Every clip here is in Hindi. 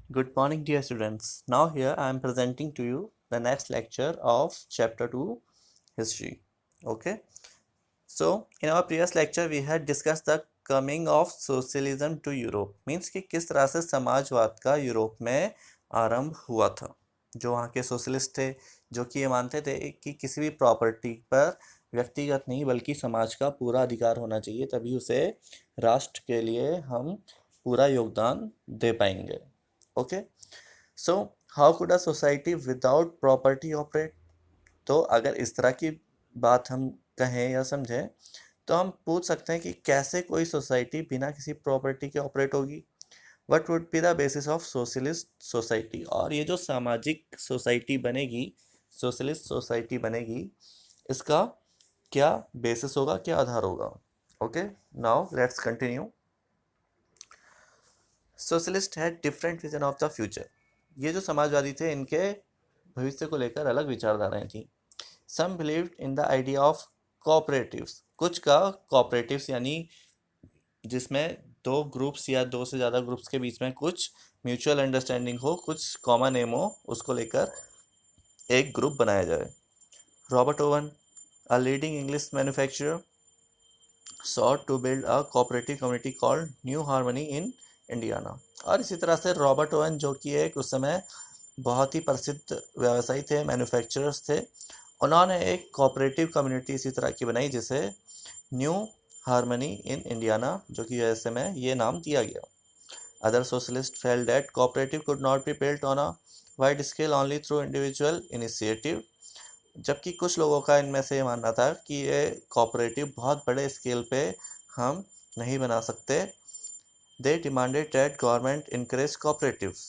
Good morning, dear students. Now, here I am presenting to you the next lecture of Chapter 2 History. Okay, so in our previous lecture, we had discussed the coming of socialism to Europe. Means कि किस तरह से समाजवाद का यूरोप में आरंभ हुआ था। जो वहाँ के सोशलिस्ट थे, जो कि ये मानते थे कि किसी भी प्रॉपर्टी पर व्यक्तिगत नहीं बल्कि समाज का पूरा अधिकार होना चाहिए, तभी उसे राष्ट्र के लिए हम पूरा योगदान दे पाएंगे। Okay, so how could a society without property operate. तो अगर इस तरह की बात हम कहें या समझें तो हम पूछ सकते हैं कि कैसे कोई सोसाइटी बिना किसी प्रॉपर्टी के ऑपरेट होगी। What would be the basis of socialist society. और ये जो सामाजिक सोसाइटी बनेगी, सोशलिस्ट सोसाइटी बनेगी, इसका क्या बेसिस होगा, क्या आधार होगा। Okay, now let's continue. Socialist had different vision of the future. ये जो समाजवादी थे, इनके भविष्य को लेकर अलग विचारधाराएं थी। Some believed in the idea of cooperatives. कुछ का कोऑपरेटिव्स यानी जिसमें दो ग्रुप्स या दो से ज़्यादा ग्रुप्स के बीच में कुछ म्यूचुअल अंडरस्टैंडिंग हो, कुछ कॉमन एम हो, उसको लेकर एक ग्रुप बनाया जाए। Robert oven, a leading English manufacturer, sought to build a cooperative community called new harmony in Indiana. और इसी तरह से रॉबर्ट ओवन, जो कि एक उस समय बहुत ही प्रसिद्ध व्यवसायी थे, मैन्युफैक्चरर्स थे, उन्होंने एक कोऑपरेटिव कम्युनिटी इसी तरह की बनाई जिसे न्यू हार्मनी इन इंडियाना, जो कि यूएसए में ये नाम दिया गया। Other socialist felt that cooperative could not be built on a wide scale only through individual initiative. जबकि कुछ लोगों का इनमें से ये मानना था कि ये कोऑपरेटिव बहुत बड़े स्केल पे हम नहीं बना सकते। They demanded that government encourage cooperatives.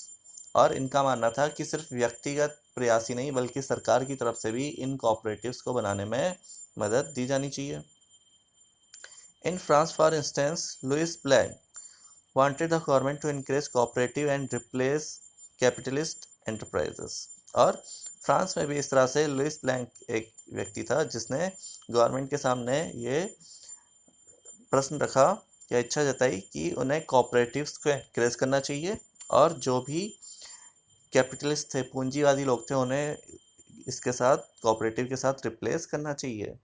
और इनका मानना था कि सिर्फ व्यक्तिगत प्रयास ही नहीं बल्कि सरकार की तरफ से भी इन कोऑपरेटिव्स को बनाने में मदद दी जानी चाहिए। In France for instance, Louis Blanc wanted the government to encourage cooperative and replace capitalist enterprises। और फ्रांस में भी इस तरह से लुइस ब्लैंक एक व्यक्ति था जिसने गवर्नमेंट के सामने ये प्रश्न रखा या इच्छा जताई कि उन्हें कोऑपरेटिव्स को एनकरेज करना चाहिए और जो भी कैपिटलिस्ट थे, पूंजीवादी लोग थे, उन्हें इसके साथ, कोऑपरेटिव के साथ रिप्लेस करना चाहिए।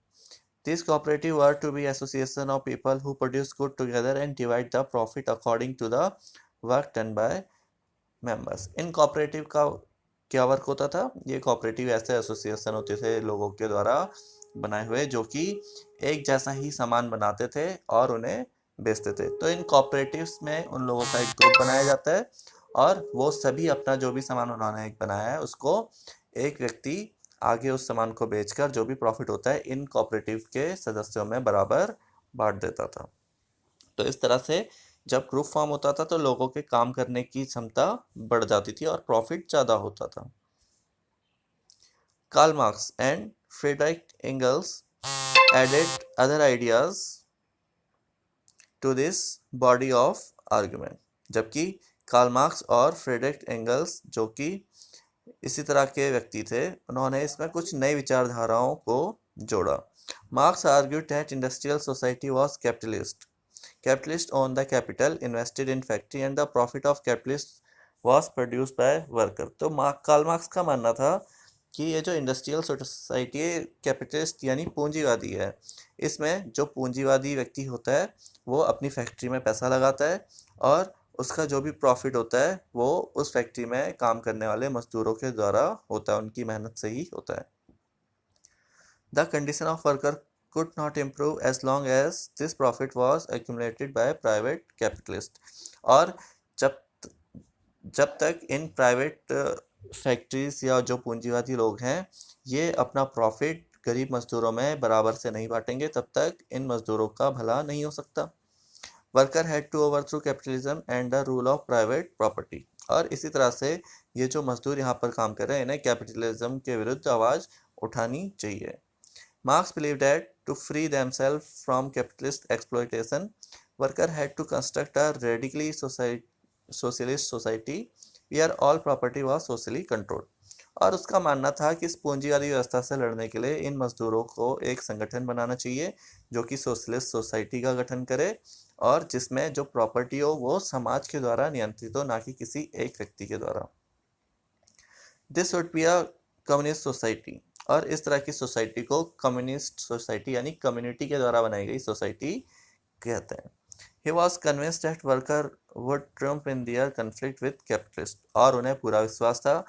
These cooperative were to be association of people who produce good together and divide the profit according to the work done by members। In cooperative का क्या वर्क होता था? ये कोऑपरेटिव ऐसे एसोसिएशन होते थे लोगों के द्वारा बनाए हुए जो कि एक जैसा ही सामान बनाते थे और उन्हें बेचते थे। तो इन कोऑपरेटिव्स में उन लोगों का एक ग्रुप बनाया जाता है और वो सभी अपना जो भी सामान उन्होंने एक बनाया है उसको एक व्यक्ति आगे उस सामान को बेचकर जो भी प्रॉफिट होता है इन कोऑपरेटिव के सदस्यों में बराबर बांट देता था। तो इस तरह से जब ग्रुप फॉर्म होता था तो लोगों के काम करने की क्षमता बढ़ जाती थी और प्रॉफिट ज़्यादा होता था। Karl Marx and Friedrich Engels added other ideas to this body of argument. जबकि कार्ल मार्क्स और फ्रेडरिक एंगल्स, जो कि इसी तरह के व्यक्ति थे, उन्होंने इसमें कुछ नई विचारधाराओं को जोड़ा। Marks argued that industrial society was capitalist. Capitalists own the capital, invested in factory and the profit of capitalists was produced by worker। तो कार्ल मार्क्स का मानना था कि ये जो इंडस्ट्रियल सोसाइटी है कैपिटलिस्ट यानी पूंजीवादी है। इसमें जो पूंजीवादी व्यक्ति होता है वो अपनी फैक्ट्री में पैसा लगाता है और उसका जो भी प्रॉफिट होता है वो उस फैक्ट्री में काम करने वाले मजदूरों के द्वारा होता है, उनकी मेहनत से ही होता है। The condition of worker could not improve as long as this profit was accumulated by private capitalists। और जब जब तक इन प्राइवेट फैक्ट्रीज या जो पूंजीवादी लोग हैं ये अपना प्रॉफिट गरीब मजदूरों में बराबर से नहीं बांटेंगे, तब तक इन मजदूरों का भला नहीं हो सकता। Worker had to overthrow capitalism and the rule of private property. और इसी तरह से ये जो मजदूर यहाँ पर काम कर रहे हैं इन्हें कैपिटलिज्म के विरुद्ध आवाज़ उठानी चाहिए। Marx believed that to free themselves from capitalist exploitation, workers had to construct a radically socialist society where all property was socially controlled। और उसका मानना था कि इस पूंजीवादी व्यवस्था से लड़ने के लिए इन मजदूरों को एक संगठन बनाना चाहिए जो कि सोशलिस्ट सोसाइटी का गठन करे और जिसमें जो प्रॉपर्टी हो वो समाज के द्वारा नियंत्रित हो, ना कि किसी एक व्यक्ति के द्वारा। This would be a communist society, और इस तरह की सोसाइटी को कम्युनिस्ट सोसाइटी यानी कम्युनिटी के द्वारा बनाई गई सोसाइटी कहते हैं। He was convinced that worker would trump in their conflict with capitalist, और उन्हें पूरा विश्वास था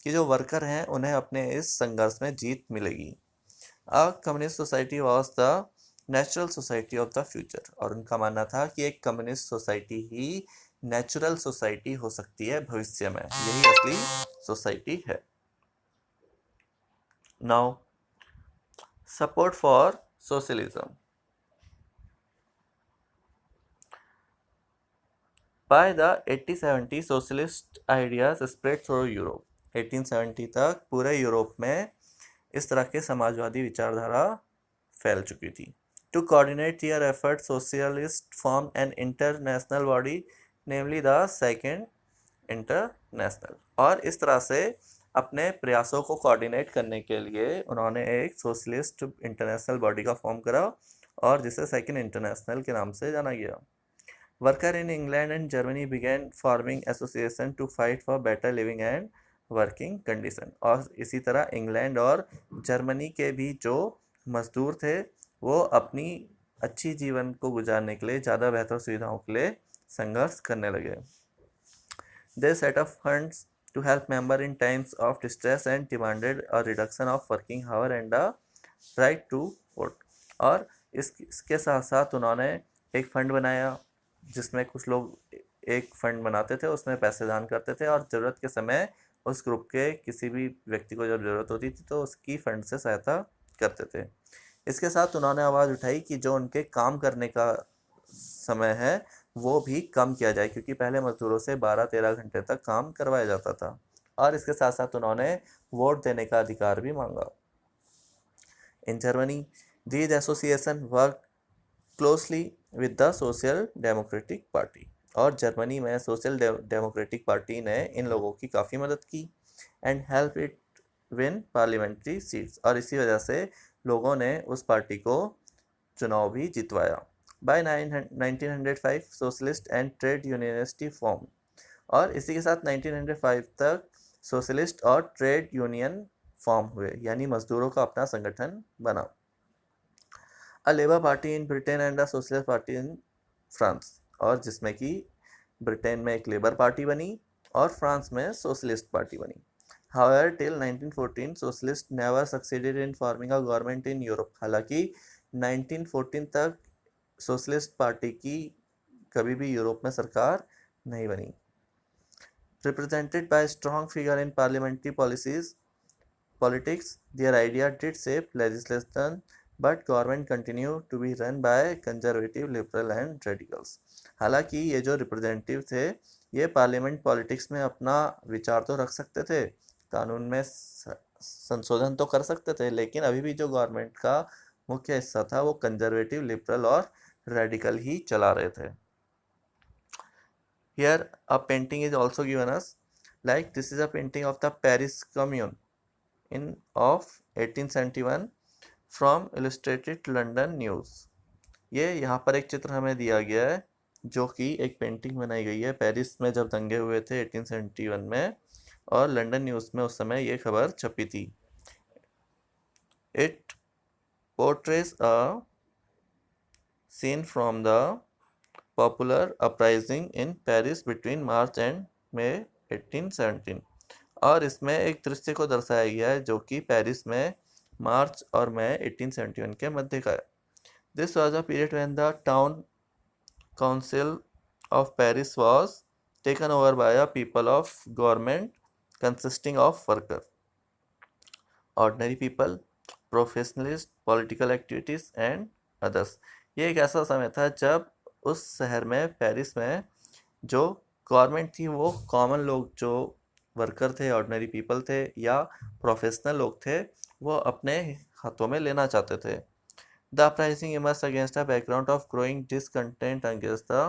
कि जो वर्कर हैं उन्हें अपने इस संघर्ष में जीत मिलेगी। A communist society was the natural society of the future, और उनका मानना था कि एक कम्युनिस्ट सोसाइटी ही नेचुरल सोसाइटी हो सकती है भविष्य में, यही असली सोसाइटी है। Now support for socialism. By the 1870 socialist ideas spread through Europe. 1870 तक पूरे यूरोप में इस तरह के समाजवादी विचारधारा फैल चुकी थी। To coordinate their efforts, socialists formed an international body, namely the Second International. और इस तरह से अपने प्रयासों को कोऑर्डिनेट करने के लिए उन्होंने एक सोशलिस्ट इंटरनेशनल बॉडी का फॉर्म करा और जिसे सेकेंड इंटरनेशनल के नाम से जाना गया। Workers in England and Germany began forming association to fight for better living and working condition. और इसी तरह इंग्लैंड और जर्मनी के भी जो मजदूर थे वो अपनी अच्छी जीवन को गुजारने के लिए, ज़्यादा बेहतर सुविधाओं के लिए संघर्ष करने लगे। They set up funds to help members in times of distress and demanded a reduction of working hour and a right to vote. और इसके साथ साथ उन्होंने एक फंड बनाया जिसमें कुछ लोग एक फंड बनाते थे, उसमें पैसे दान करते थे और ज़रूरत के समय उस ग्रुप के किसी भी व्यक्ति को जब ज़रूरत होती थी तो उसकी फंड से सहायता करते थे। इसके साथ उन्होंने आवाज़ उठाई कि जो उनके काम करने का समय है वो भी कम किया जाए, क्योंकि पहले मजदूरों से 12-13 घंटे तक काम करवाया जाता था। और इसके साथ साथ उन्होंने वोट देने का अधिकार भी मांगा। In Germany these association work closely with the social democratic party, और जर्मनी में सोशल डेमोक्रेटिक पार्टी ने इन लोगों की काफ़ी मदद की and help it win parliamentary seats, और इसी वजह से लोगों ने उस पार्टी को चुनाव भी जितवाया। By 1905 socialist and trade unionist form, और इसी के साथ 1905 तक सोशलिस्ट और ट्रेड यूनियन फॉर्म हुए, यानी मजदूरों का अपना संगठन बना। अ labour party in Britain and a socialist party in France, और जिसमें कि ब्रिटेन में एक लेबर पार्टी बनी और फ्रांस में सोशलिस्ट पार्टी बनी। However, till 1914, socialists never succeeded in forming a government in Europe. हालांकि 1914 तक सोशलिस्ट पार्टी की कभी भी यूरोप में सरकार नहीं बनी। Represented by a strong figure in parliamentary politics, their idea did shape legislation, but government continued to be run by conservative, liberal and radicals. हालांकि ये जो रिप्रेजेंटेटिव थे ये पार्लियामेंट पॉलिटिक्स में अपना विचार तो रख सकते थे, कानून में संशोधन तो कर सकते थे, लेकिन अभी भी जो गवर्नमेंट का मुख्य हिस्सा था वो कंजर्वेटिव, लिबरल और रेडिकल ही चला रहे थे। Here a painting is also given us, like this is a painting of the Paris Commune of 1871 from Illustrated London News. ये यहाँ पर एक चित्र हमें दिया गया है जो कि एक पेंटिंग बनाई गई है पेरिस में जब दंगे हुए थे 1871 में, और लंदन न्यूज़ में उस समय ये खबर छपी थी। It portrays a scene from the popular uprising in Paris between March and May 1817, और इसमें एक दृश्य को दर्शाया गया है जो कि पेरिस में मार्च और मई 1871 के मध्य का है। This was a period when the town council of Paris was taken over by a people of government consisting of workers, ordinary people, professionals, political activities and others. ये एक ऐसा समय था जब उस शहर में पेरिस में जो गवर्नमेंट थी वो कॉमन लोग जो वर्कर थे, ऑर्डिनरी पीपल थे या प्रोफेशनल लोग थे वो अपने हाथों में लेना चाहते थे। The uprising emerged against a background of growing discontent against the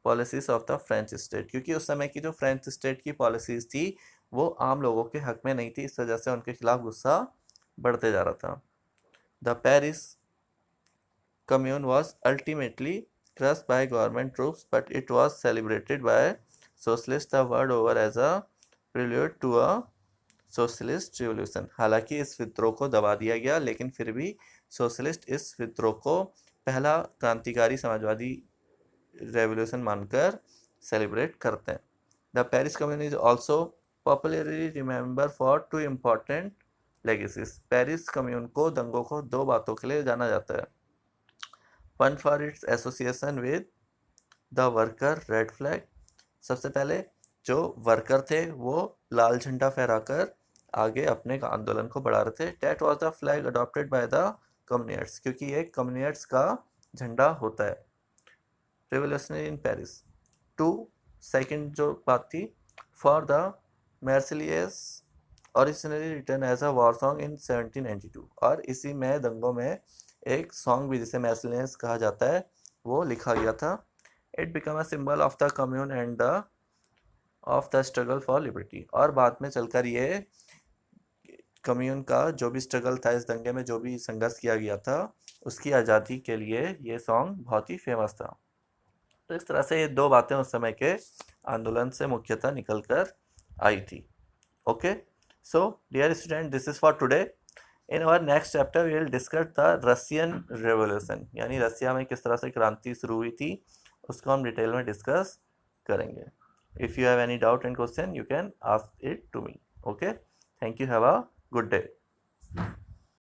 policies of the French state, क्योंकि उस समय की जो फ्रेंच स्टेट की पॉलिसीज थी वो आम लोगों के हक में नहीं थी, इस वजह से उनके खिलाफ गुस्सा बढ़ते जा रहा था। The Paris commune was ultimately crushed by government troops, but it was celebrated by socialists the world over as a prelude to a socialist revolution। हालांकि इस विद्रोह को दबा दिया गया, लेकिन फिर भी सोशलिस्ट इस विद्रोह को पहला क्रांतिकारी समाजवादी रेवोल्यूशन मानकर सेलिब्रेट करते हैं। The Paris commune is also popularly remember for two important legacies. Paris commune को दंगों को दो बातों के लिए जाना जाता है। One for its association with the worker red flag. सबसे पहले जो वर्कर थे वो लाल झंडा फहराकर आगे अपने आंदोलन को बढ़ा रहे थे। That was the flag adopted by the communists, क्योंकि ये कम्युनिस्ट्स का झंडा होता है। Revolutionary in Paris. Two second जो बात थी, for the Marseillaise originally written as a war song in 1792, और इसी में दंगों में एक सॉन्ग भी जिसे मैर्सिलियस कहा जाता है वो लिखा गया था। It become a symbol of the commune and the of the struggle for liberty, और बाद में चलकर ये कम्यून का जो भी स्ट्रगल था, इस दंगे में जो भी संघर्ष किया गया था, उसकी आज़ादी के लिए ये सॉन्ग बहुत ही फेमस था। तो इस तरह से ये दो बातें उस समय के आंदोलन से मुख्यतः निकल कर आई थी। Okay, so dear student, this is for today. In our next chapter we will discuss the Russian revolution, यानी रसिया में किस तरह से क्रांति शुरू हुई थी, उसको हम डिटेल में डिस्कस करेंगे। If you have any doubt and question you can ask it to me. Okay, thank you, have a good day.